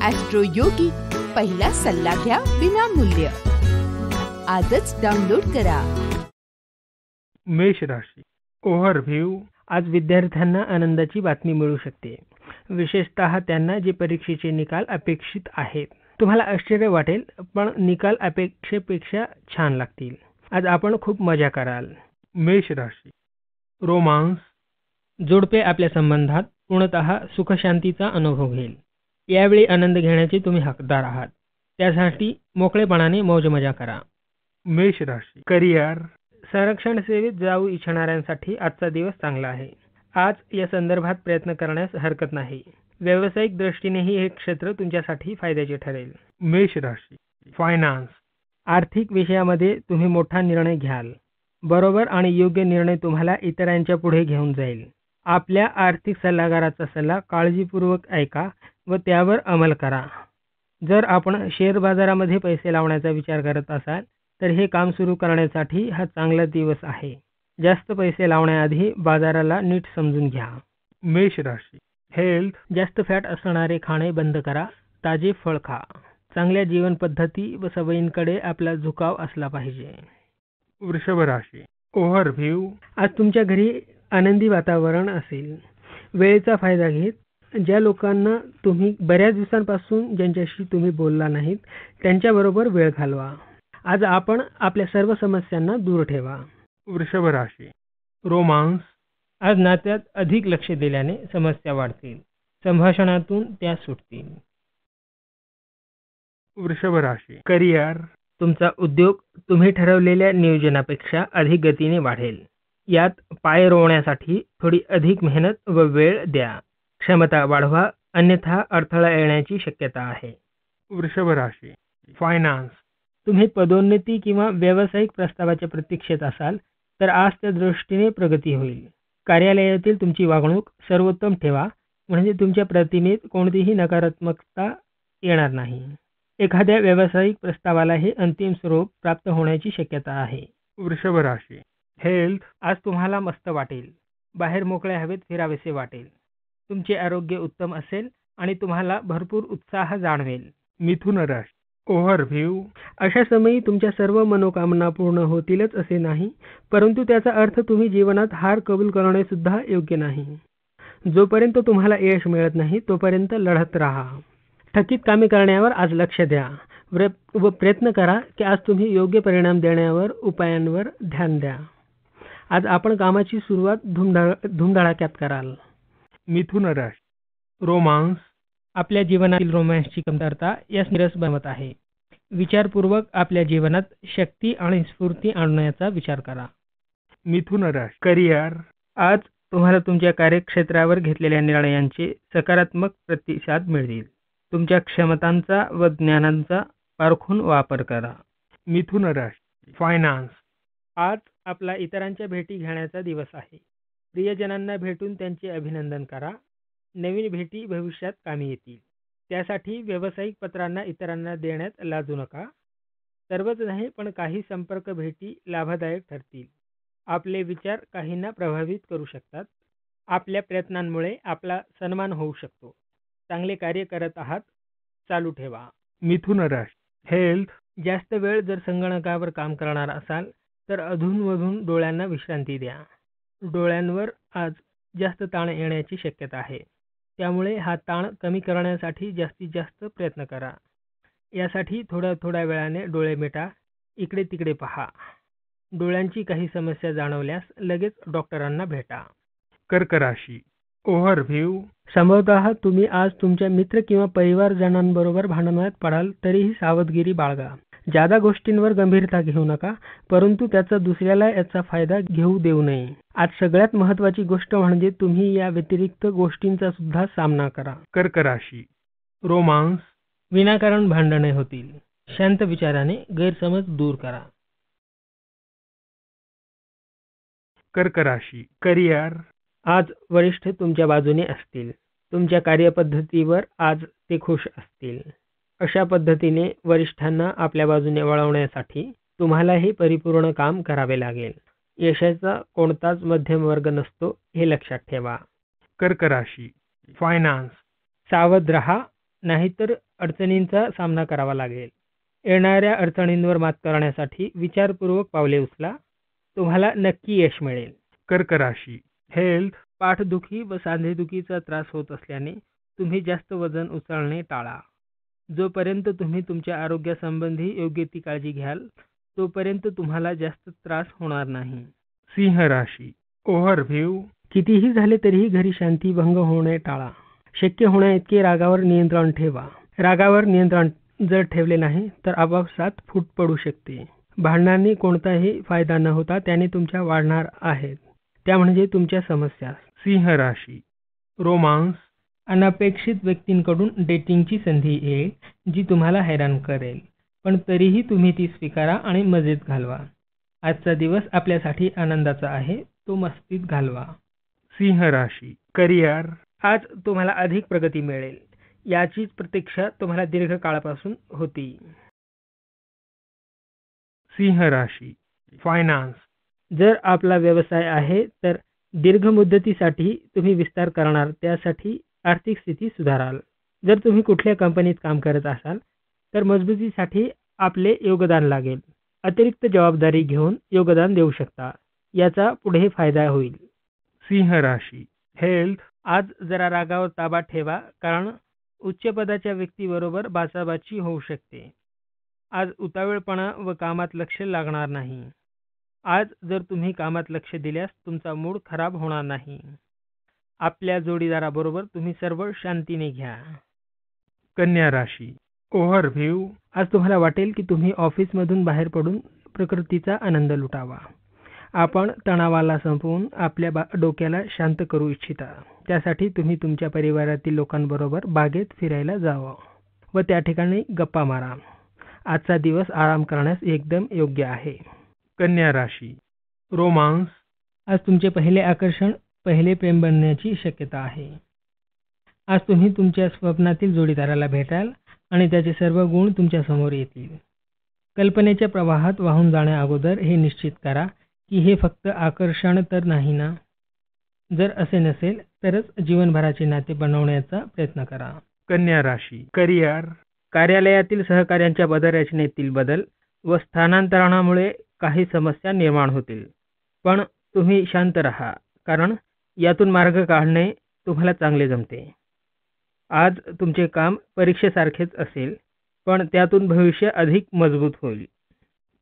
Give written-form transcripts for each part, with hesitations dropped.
Austro योगी, पहिला सल्ला घ्या विनामूल्य. आजच डाउनलोड करा. मेष राशी ओव्हरव्ह्यू. आज विद्यार्थ्यांना आनंदाची बातमी मिळू शकते, विशेषतः त्यांना जे परीक्षेचे निकाल अपेक्षित आहेत. तुम्हाला आश्चर्य वाटेल, पण निकाल अपेक्षेपेक्षा छान लागतील. आज आपण खूप मजा कराल. मेष राशी रोमांस. जोडपे आपल्या संबंधात पूर्णतः सुखशांतीचा अनुभव घेईल. यावेळी आनंद घेण्याचे तुम्ही हकदार आहात, त्यासाठी मोकळेपणाने मौज मजा करा. मेष राशी करिअर. संरक्षण सेवेत जाऊ इच्छिणाऱ्यांसाठी आजचा दिवस चांगला आहे. आज या संदर्भात प्रयत्न करण्यास हरकत नाही. व्यावसायिक दृष्टीनेही हे क्षेत्र तुमच्यासाठी फायद्याचे ठरेल. मेष राशी फायनान्स. आर्थिक विषयामध्ये तुम्ही मोठा निर्णय घ्याल. बरोबर आणि योग्य निर्णय तुम्हाला इतरांच्या पुढे घेऊन जाईल. आपल्या आर्थिक सल्लागाराचा सल्ला काळजीपूर्वक ऐका व त्यावर अंमल करा. जर आपण शेअर बाजारामध्ये पैसे लावण्याचा विचार करत असाल तर हे काम सुरू करण्यासाठी हा चांगला दिवस आहे. जास्त पैसे लावण्याआधी बाजाराला नीट समजून घ्या. मेष राशी हेल्थ. जास्त फॅट असणारे खाणे बंद करा. ताजे फळ खा. चांगल्या जीवन पद्धती व सवयींकडे आपला झुकाव असला पाहिजे. वृषभ राशी ओव्हरव्ह्यू. आज तुमच्या घरी आनंदी वातावरण असेल. वेळेचा फायदा घेत ज्या लोकांना तुम्ही बऱ्याच दिवसांपासून ज्यांच्याशी तुम्ही बोलला नाहीत त्यांच्याबरोबर वेळ घालवा. आज आपण आपल्या सर्व समस्यांना दूर ठेवा. वृषभ राशी रोमांस. आज नात्यात अधिक लक्ष दिल्याने समस्या वाढतील. संभाषणातून त्या सुटतील. वृषभ राशी करिअर. तुमचा उद्योग तुम्ही ठरवलेल्या नियोजनापेक्षा अधिक गतीने वाढेल. यात पाय रोवण्यासाठी थोडी अधिक मेहनत व वेळ द्या. क्षमता वाढवा, अन्यथा अडथळा येण्याची शक्यता आहे. वृषभ राशी फायनान्स. तुम्ही पदोन्नती किंवा व्यावसायिक प्रस्तावाच्या प्रतीक्षेत असाल तर आज त्या दृष्टीने प्रगती होईल. कार्यालयातील तुमची वागणूक सर्वोत्तम ठेवा, म्हणजे तुमच्या प्रतिमेत कोणतीही नकारात्मकता येणार नाही. एखाद्या व्यावसायिक प्रस्तावाला हे अंतिम स्वरूप प्राप्त होण्याची शक्यता आहे. वृषभ राशी हेल्थ. आज तुम्हाला मस्त वाटेल. बाहेर मोकळ्या हवेत फिरावेसे वाटेल. तुमचे आरोग्य उत्तम असेल आणि तुम्हाला भरपूर उत्साह जाणवेल. मिथुन राशी ओव्हरव्ह्यू. अशा समयी तुमच्या सर्व मनोकामना पूर्ण होतीलच असे नाही, परंतु त्याचा अर्थ तुम्ही जीवनात हार कबूल करणे सुद्धा योग्य नाही. जोपर्यंत तुम्हाला यश मिळत नाही तोपर्यंत लढत राहा. थकीत कामे करण्यावर आज लक्ष द्या व प्रयत्न करा की आज तुम्ही योग्य परिणाम देण्यावर उपायांवर ध्यान द्या. आज आपण कामाची सुरुवात धुमधडाक्यात कराल. मिथुन राशी रोमांस. आपल्या जीवनातील रोमॅन्सची कमतरता यास निरस बनवत आहे. विचारपूर्वक आपल्या जीवनात शक्ती आणि स्फूर्ती आणण्याचा विचार करा. मिथुन राशी करिअर. आज तुम्हाला तुमच्या कार्यक्षेत्रावर घेतलेल्या निर्णयांचे सकारात्मक प्रतिसाद मिळतील. तुमच्या क्षमतांचा व ज्ञानांचा पारखून वापर करा. मिथुन राशी फायनान्स. आज आपला इतरांच्या भेटी घेण्याचा दिवस आहे. प्रियजनांना भेटून त्यांचे अभिनंदन करा. नवीन भेटी भविष्यात कामी येतील. त्यासाठी व्यावसायिक पत्रांना इतरांना देण्यात लाजू नका. सर्वच नाही, पण काही संपर्क भेटी लाभदायक ठरतील. आपले विचार काहींना प्रभावित करू शकतात. आपल्या प्रयत्नांमुळे आपला सन्मान होऊ शकतो. चांगले कार्य करत आहात, चालू ठेवा. मिथुन राशी हेल्थ. जास्त वेळ जर संगणकावर काम करणार असाल तर अधूनमधून डोळ्यांना विश्रांती द्या. डोळ्यांवर आज जास्त ताण येण्याची शक्यता आहे, त्यामुळे हा ताण कमी करण्यासाठी जास्तीत जास्त प्रयत्न करा. यासाठी थोड्या वेळाने डोळे मिटा, इकडे तिकडे पहा. डोळ्यांची काही समस्या जाणवल्यास लगेच डॉक्टरांना भेटा. कर्क राशी ओव्हरव्ह्यू. संभवतः तुम्ही आज तुमच्या मित्र किंवा परिवारजनांबरोबर भांडणात पडाल, तरीही सावधगिरी बाळगा. जादा गोष्टींवर गंभीरता घेऊ नका, परंतु त्याचा दुसऱ्याला याचा फायदा घेऊ देऊ नये. आज सगळ्यात महत्त्वाची गोष्ट म्हणजे तुम्ही या व्यतिरिक्त गोष्टींचा सुद्धा सामना करा. कर्क राशी रोमांस. विनाकारण भांडणे होतील. शांत विचाराने गैरसमज दूर करा. कर्क राशी करिअर. आज वरिष्ठ तुमच्या बाजूने असतील. तुमच्या कार्यपद्धतीवर आज ते खुश असतील. अशा पद्धतीने वरिष्ठांना आपल्या बाजूने वळवण्यासाठी तुम्हालाही परिपूर्ण काम करावे लागेल. यशाचा कोणताच मध्यम वर्ग नसतो, हे लक्षात ठेवा. कर्क राशी फायनान्स. सावध रहा. नाहीतर अडचणींचा सामना करावा लागेल. येणाऱ्या अडचणींवर मात करण्यासाठी विचारपूर्वक पावले उचला. तुम्हाला नक्की यश मिळेल. कर्क राशी हेल्थ, पाठदुखी व सांधेदुखीचा त्रास होत असल्याने तुम्ही जास्त वजन उचलणे टाळा. जोपर्यंत तुम्ही तुमच्या आरोग्यासंबंधी योग्य ती काळजी घ्याल तोपर्यंत तुम्हाला जास्त त्रास होणार नाही. सिंह राशी ओव्हरव्ह्यू, कितीही झाले तरीही घरी शांती भंग होणे टाळा. शक्य होण्याइतके रागावर नियंत्रण ठेवा. रागावर नियंत्रण जर ठेवले नाही तर आपापसात फूट पडू शकते. भांडणांनी कोणताही फायदा न होता त्याने तुमच्या वाढणार आहेत, त्या म्हणजे तुमच्या समस्या. सिंह राशी रोमांस, अनपेक्षित व्यक्तींकडून डेटिंगची संधी येईल जी तुम्हाला हैराण करेल, पण तरीही तुम्ही ती स्वीकारा आणि मजेत घालवा. आजचा दिवस आपल्यासाठी आनंदाचा आहे, तो मस्तीत घालवा. सिंह राशी करिअर, आज तुम्हाला अधिक प्रगती मिळेल, याचीच प्रतीक्षा तुम्हाला दीर्घकाळापासून होती. सिंह राशी फायनान्स, जर आपला व्यवसाय आहे तर दीर्घ मुदतीसाठी तुम्ही विस्तार करणार, त्यासाठी आर्थिक स्थिती सुधाराल. जर तुम्ही कुठल्या कंपनीत काम करत असाल तर मजबूतीसाठी आपले योगदान लागेल. अतिरिक्त जबाबदारी घेऊन योगदान देऊ शकता, याचा पुढे फायदा होईल. सिंह राशी हेल्थ, आज जरा रागावर ताबा ठेवा, कारण उच्च पदाच्या व्यक्तीबरोबर बाचाबाची होऊ शकते. आज उतावळपणा व कामात लक्ष लागणार नाही. आज जर तुम्ही कामात लक्ष दिल्यास तुमचा मूड खराब होणार नाही. आपल्या जोडीदाराबरोबर तुम्ही सर्व शांतीने घ्या. कन्या राशी ओव्हरव्ह्यू, आज तुम्हाला वाटेल की तुम्ही ऑफिसमधून बाहेर पडून प्रकृतीचा आनंद लुटावा. आपण तणावाला संपवून आपल्या डोक्याला शांत करू इच्छिता. त्यासाठी तुम्ही तुमच्या परिवारातील लोकांबरोबर बागेत फिरायला जावं व त्या ठिकाणी गप्पा मारा. आजचा दिवस आराम करण्यास एकदम योग्य आहे. कन्या राशी रोमांस, आज तुमचे पहिले आकर्षण पहिले प्रेम बनण्याची शक्यता आहे. आज तुम्ही तुमच्या स्वप्नातील जोडीदाराला भेटाल आणि त्याचे सर्व गुण तुमच्या समोर येतील. कल्पनेच्या प्रवाहात वाहून जाण्या अगोदर हे निश्चित करा की हे फक्त आकर्षण तर नाही ना. जर असे नसेल तरच जीवनभराचे नाते बनवण्याचा प्रयत्न करा. कन्या राशी करिअर, कार्यालयातील सहकाऱ्यांच्या पदरचनेतील बदल व स्थानांतरणामुळे काही समस्या निर्माण होतील, पण तुम्ही शांत राहा, कारण यातून मार्ग काढणे तुम्हाला चांगले जमते. आज तुमचे काम परीक्षेसारखेच असेल, पण त्यातून भविष्य अधिक मजबूत होईल.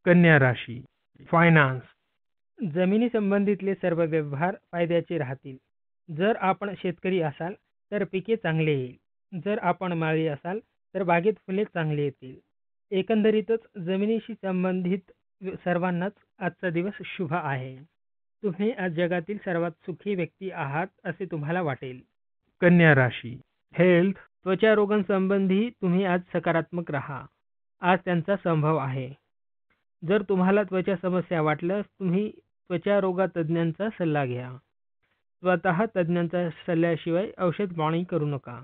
कन्या राशी फायनान्स, जमिनी संबंधितले सर्व व्यवहार फायद्याचे राहतील. जर आपण शेतकरी असाल तर पिके चांगले येईल. जर आपण माळी असाल तर बागेत फुले चांगली येतील. एकंदरीतच जमिनीशी संबंधित सर्वांनाच आजचा दिवस शुभ आहे. तुम्ही आज जगातील सर्वात सुखी व्यक्ती आहात असे तुम्हाला वाटेल. कन्या राशी हेल्थ, त्वचा रोगांसंबंधी तुम्ही आज सकारात्मक राहा. आज त्यांचा संभव आहे. जर तुम्हाला त्वचा समस्या वाटल्यास तुम्ही त्वचा रोगा तज्ज्ञांचा सल्ला घ्या. स्वतः तज्ज्ञांच्या सल्ल्याशिवाय औषध पाणी करू नका.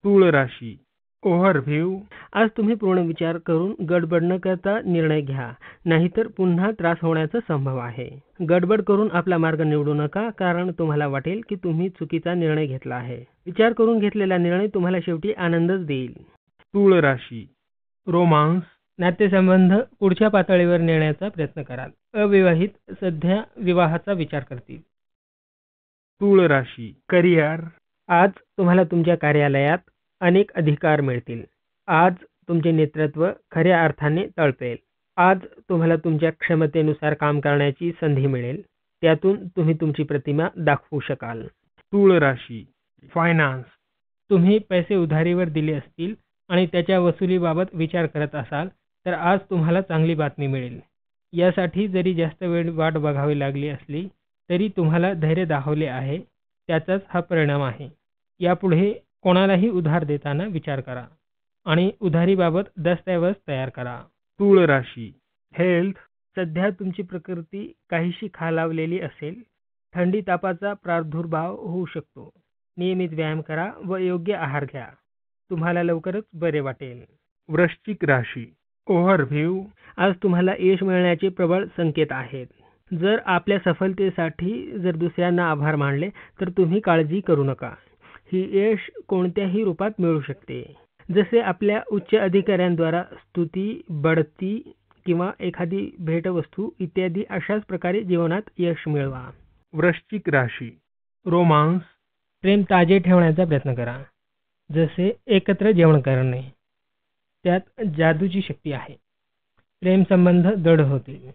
तूळ राशी ओव्हरव्ह्यू, आज तुम्ही पूर्ण विचार करून गडबड न करता निर्णय घ्या, नाहीतर पुन्हा त्रास होण्याचा संभव आहे. गडबड करून आपला मार्ग निवडू नका, कारण तुम्हाला वाटेल की तुम्ही चुकीचा निर्णय घेतला आहे. विचार करून घेतलेला निर्णय तुम्हाला शेवटी आनंदच देईल. तूळ राशी रोमांस, नातेसंबंध पुढच्या पातळीवर नेण्याचा प्रयत्न कराल. अविवाहित सध्या विवाहाचा विचार करतील. तूळ राशी करिअर, आज तुम्हाला तुमच्या कार्यालयात अनेक अधिकार मिळतील. आज तुमचे नेतृत्व खऱ्या अर्थाने तळपेल. आज तुम्हाला तुमच्या क्षमतेनुसार काम करण्याची संधी मिळेल. त्यातून तुम्ही तुमची प्रतिमा दाखवू शकाल. तूळ राशी फायनान्स, तुम्ही पैसे उधारीवर दिले असतील आणि त्याच्या वसुलीबाबत विचार करत असाल तर आज तुम्हाला चांगली बातमी मिळेल. यासाठी जरी जास्त वेळ वाट बघावी लागली असली तरी तुम्हाला धैर्य दाखवले आहे, त्याचाच हा परिणाम आहे. यापुढे कोणालाही उधार देताना विचार करा आणि उधारीबाबत दस्तऐवज तयार करा. तूळ राशी हेल्थ, सध्या तुमची प्रकृती काहीशी खालावलेली असेल. थंडी तापाचा प्रादुर्भाव होऊ शकतो. नियमित व्यायाम करा व योग्य आहार घ्या. तुम्हाला लवकरच बरे वाटेल. वृश्चिक राशी ओव्हरव्ह्यू, आज तुम्हाला यश मिळण्याचे प्रबळ संकेत आहेत. जर आपल्या सफलतेसाठी जर दुसऱ्यांना आभार मानले तर तुम्ही काळजी करू नका. ही यश कोणत्याही रूपात मिळू शकते. जसे आपल्या उच्च अधिकाऱ्यांद्वारा स्तुती, बढती किंवा एखादी भेटवस्तू इत्यादी अशाच प्रकारे जीवनात यश मिळवा. वृश्चिक राशी. रोमांस. प्रेम ताजे ठेवण्याचा प्रयत्न करा. जसे एकत्र जेवण करणे, त्यात जादूची शक्ती आहे. प्रेम संबंध दृढ होतील.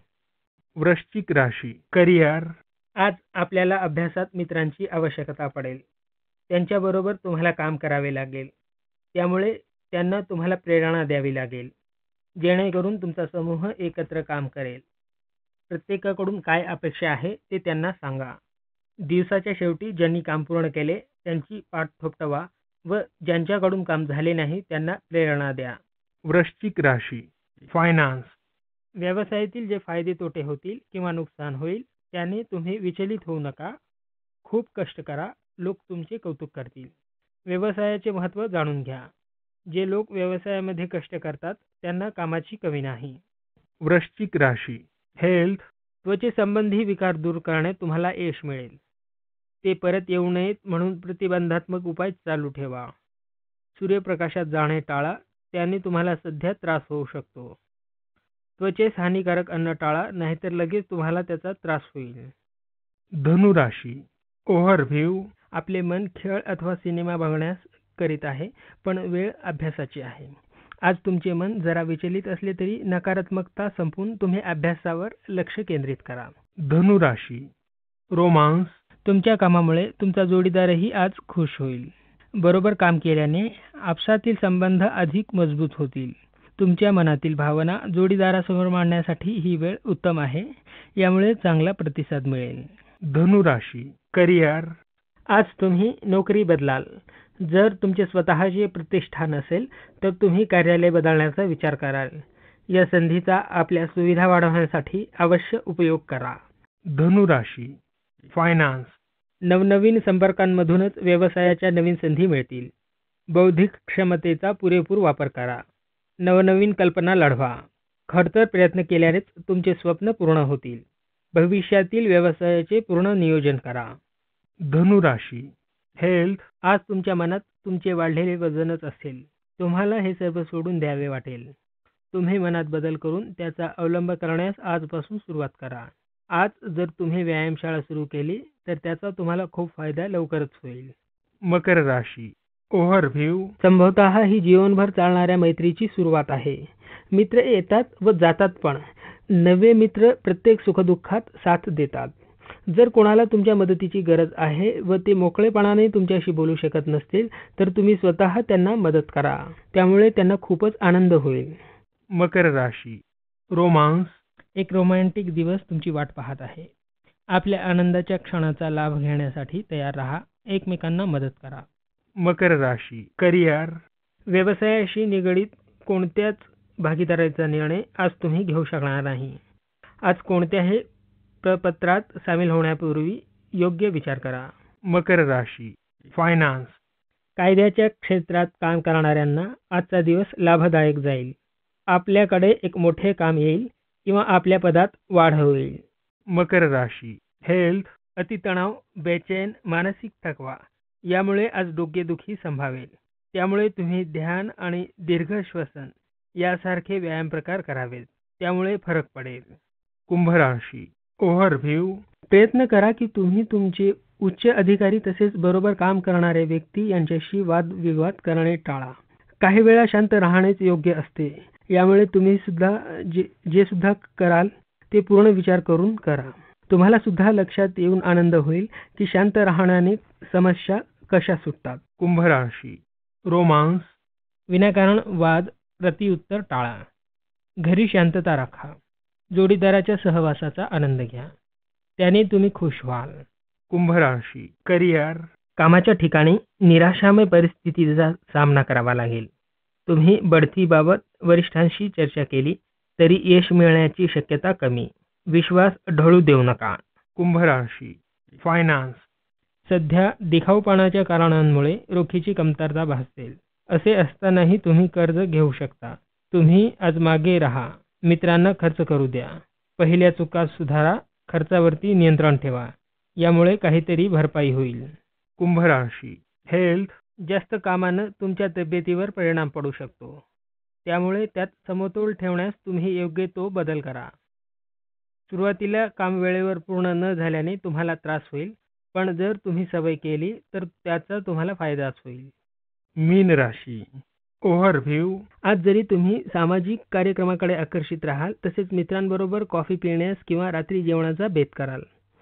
वृश्चिक राशी. करिअर. आज आपल्याला अभ्यासात मित्रांची आवश्यकता पडेल. त्यांच्याबरोबर तुम्हाला काम करावे लागेल. त्यामुळे त्यांना तुम्हाला प्रेरणा द्यावी लागेल, जेणेकरून तुमचा समूह एकत्र काम करेल. प्रत्येकाकडून काय अपेक्षा आहे ते त्यांना सांगा. दिवसाच्या शेवटी ज्यांनी काम पूर्ण केले त्यांची पाठ थोपटवा व ज्यांच्याकडून काम झाले नाही त्यांना प्रेरणा द्या. वृश्चिक राशी. फायनान्स. व्यवसायातील जे फायदे तोटे होतील किंवा नुकसान होईल त्याने तुम्ही विचलित होऊ नका. खूप कष्ट करा, लोक तुमचे कौतुक करतील. व्यवसायाचे महत्त्व जाणून घ्या. जे लोक व्यवसायामध्ये कष्ट करतात त्यांना कामाची कमी नाही. वृश्चिक राशी. हेल्थ. त्वचेसंबंधी विकार दूर करण्यात तुम्हाला यश मिळेल. ते परत येऊ नयेत म्हणून प्रतिबंधात्मक उपाय चालू ठेवा. सूर्यप्रकाशात जाणे टाळा, त्याने तुम्हाला सध्या त्रास होऊ शकतो. त्वचेस हानिकारक अन्न टाळा, नाहीतर लगेच तुम्हाला त्याचा त्रास होईल. धनु राशी. ओव्हरव्ह्यू. आपले मन खेळ अथवा सिनेमा बघण्यास करीत आहे, पण वेळ अभ्यासाची आहे. आज तुमचे मन जरा विचलित असले तरी नकारात्मकता संपवून तुम्ही अभ्यासावर लक्ष केंद्रित करा. धनु राशी. रोमांस. तुमच्या कामामुळे तुमचा जोडीदारही आज खुश होईल. बरोबर काम केल्याने आपसातील संबंध अधिक मजबूत होतील. तुमच्या मनातील भावना जोडीदारासमोर मांडण्यासाठी ही वेळ उत्तम आहे. यामुळे चांगला प्रतिसाद मिळेल. धनु राशी. करिअर. आज तुम्ही नोकरी बदलाल. जर तुमचे स्वतःचे प्रतिष्ठान असेल तर तुम्ही कार्यालय बदलण्याचा विचार कराल. या संधीचा आपल्या सुविधा वाढवण्यासाठी अवश्य उपयोग करा. धनु राशी. फायनान्स. नवनवीन संपर्कांमधूनच व्यवसायाच्या नवीन संधी मिळतील. बौद्धिक क्षमतेचा पुरेपूर वापर करा. नवनवीन कल्पना लढवा. खडतर प्रयत्न केल्यानेच तुमचे स्वप्न पूर्ण होतील. भविष्यातील व्यवसायाचे पूर्ण नियोजन करा. धनु राशी. हेल्थ. आज तुमच्या मनात तुमचे वाढलेले वजनच असेल. तुम्हाला हे सर्व सोडून द्यावे वाटेल. तुम्ही मनात बदल करून त्याचा अवलंब करण्यास आजपासून सुरुवात करा. आज जर तुम्ही व्यायामशाळा सुरू केली तर त्याचा तुम्हाला खूप फायदा लवकरच होईल. मकर राशी. ओव्हरव्ह्यू. संभवतः ही जीवनभर चालणाऱ्या मैत्रीची सुरुवात आहे. मित्र येतात व जातात, पण नवे मित्र प्रत्येक सुखदुःखात साथ देतात. जर कोणाला तुमच्या मदतीची गरज आहे व ते मोकळेपणाने तुमच्याशी बोलू शकत नसतील तर तुम्ही स्वतः त्यांना मदत करा. त्यामुळे त्यांना खूपच आनंद होईल. मकर राशी. रोमांस. एक रोमॅन्टिक दिवस तुमची वाट पाहत आहे. आपल्या आनंदाच्या क्षणाचा लाभ घेण्यासाठी तयार राहा. एकमेकांना मदत करा. मकर राशी. करिअर. व्यवसायाशी निगडीत कोणत्याच भागीदारीचा निर्णय आज तुम्ही घेऊ शकणार नाही. आज कोणत्याही प्रपत्रात सामील होण्यापूर्वी योग्य विचार करा. मकर राशी. फायनान्स. कायद्याच्या क्षेत्रात काम करणाऱ्यांना आजचा दिवस लाभदायक जाईल. आपल्याकडे एक मोठे काम येईल किंवा आपल्या पदात वाढ होईल. मकर राशी. हेल्थ. अतितणाव, बेचैन, मानसिक थकवा यामुळे आज डोकेदुखी संभावेल. त्यामुळे तुम्ही ध्यान आणि दीर्घ श्वसन यासारखे व्यायाम प्रकार करावेत. त्यामुळे फरक पडेल. कुंभ राशी. ओव्हरव्ह्यू. प्रयत्न करा की तुम्ही तुमचे उच्च अधिकारी तसेच बरोबर काम करणारे व्यक्ती यांच्याशी वादविवाद करणे टाळा. काही वेळा शांत राहणेच योग्य असते. यामुळे तुम्ही सुद्धा जे सुद्धा कराल ते पूर्ण विचार करून करा. तुम्हाला सुद्धा लक्षात येऊन आनंद होईल की शांत राहण्याने समस्या कशा सुटतात. कुंभ राशी. रोमांस. विनाकारण वाद प्रतिउत्तर टाळा. घरी शांतता राखा. जोडीदाराच्या सहवासाचा आनंद घ्या. त्याने तुम्ही खुश व्हाल. कुंभ राशी. करिअर. कामाच्या ठिकाणी निराशामय परिस्थितीचा सामना करावा लागेल. तुम्ही बढतीबाबत वरिष्ठांशी चर्चा केली तरी यश मिळण्याची शक्यता कमी. विश्वास ढळू देऊ नका. कुंभ राशी. फायनान्स. सध्या दिखाऊपणाच्या कारणांमुळे रोखीची कमतरता भासेल. असे असतानाही तुम्ही कर्ज घेऊ शकता. तुम्ही आज मागे राहा. मित्रांना खर्च करू द्या. पहिल्या चुका सुधारा. खर्चावरती नियंत्रण ठेवा. यामुळे काहीतरी भरपाई होईल. कुंभ राशी. हेल्थ. जास्त कामानं तुमच्या तब्येतीवर परिणाम पडू शकतो. त्यामुळे त्यात समतोल ठेवण्यास तुम्ही योग्य तो बदल करा. सुरुवातीला काम वेळेवर पूर्ण न झाल्याने तुम्हाला त्रास होईल, पण जर तुम्ही सवय केली तर त्याचा तुम्हाला फायदाच होईल. मीन राशी ओव्हरव्ह्यू. आज जरी तुम्ही सामाजिक कार्यक्रमाकडे आकर्षित राहाल, तसेच मित्रांबरोबर कॉफी पिण्यास किंवा रात्री जेवणाचा बेत कराल.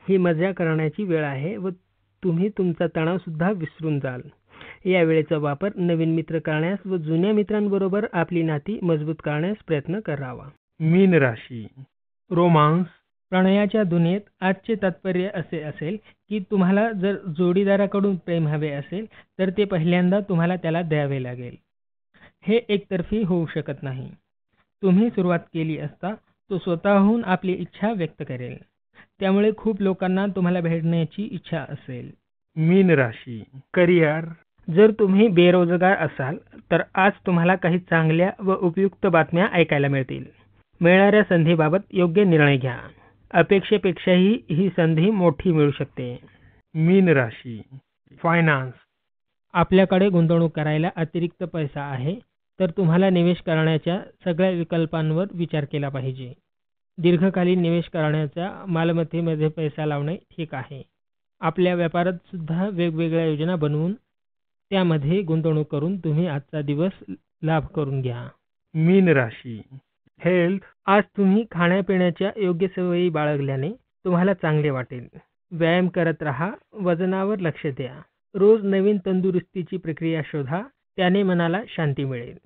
ही मजा करण्याची वेळ आहे व तुम्ही तुमचा तणाव सुद्धा विसरून जाल. या वेळेचा वापर नवीन मित्र करण्यास व जुन्या मित्रांबरोबर आपली नाती मजबूत करण्यास प्रयत्न करावा. मीन राशी रोमांस. प्रणयाच्या दुनियेत आजचे तात्पर्य असे असेल की तुम्हाला जर जोडीदाराकडून प्रेम हवे असेल तर ते पहिल्यांदा तुम्हाला त्याला द्यावे लागेल. हे एकतर्फी होऊ शकत नाही. तुम्ही सुरुवात केली असता तो स्वतःहून आपली इच्छा व्यक्त करेल. त्यामुळे खूप लोकांना तुम्हाला भेटण्याची इच्छा असेल. मीन राशी करिअर. जर तुम्ही बेरोजगार असाल तर आज तुम्हाला काही चांगल्या व उपयुक्त बातम्या ऐकायला मिळतील. मिळणाऱ्या संधीबाबत योग्य निर्णय घ्या. अपेक्षेपेक्षाही ही संधी मोठी मिळू शकते. मीन राशी फायनान्स. आपल्याकडे गुंतवणूक करायला अतिरिक्त पैसा आहे तर तुम्हाला निवेश करण्याच्या सगळ्या विकल्पांवर विचार केला पाहिजे. दीर्घकालीन निवेश करण्याच्या मालमत्तेमध्ये पैसा लावणे ठीक आहे. आपल्या व्यापारात सुद्धा वेगवेगळ्या योजना बनवून त्यामध्ये गुंतवणूक करून तुम्ही आजचा दिवस लाभ करून घ्या. मीन राशी हेल्थ. आज तुम्ही खाण्यापिण्याच्या योग्य सवयी बाळगल्याने तुम्हाला चांगले वाटेल. व्यायाम करत राहा, वजनावर लक्ष द्या. रोज नवीन तंदुरुस्तीची प्रक्रिया शोधा, त्याने मनाला शांती मिळेल.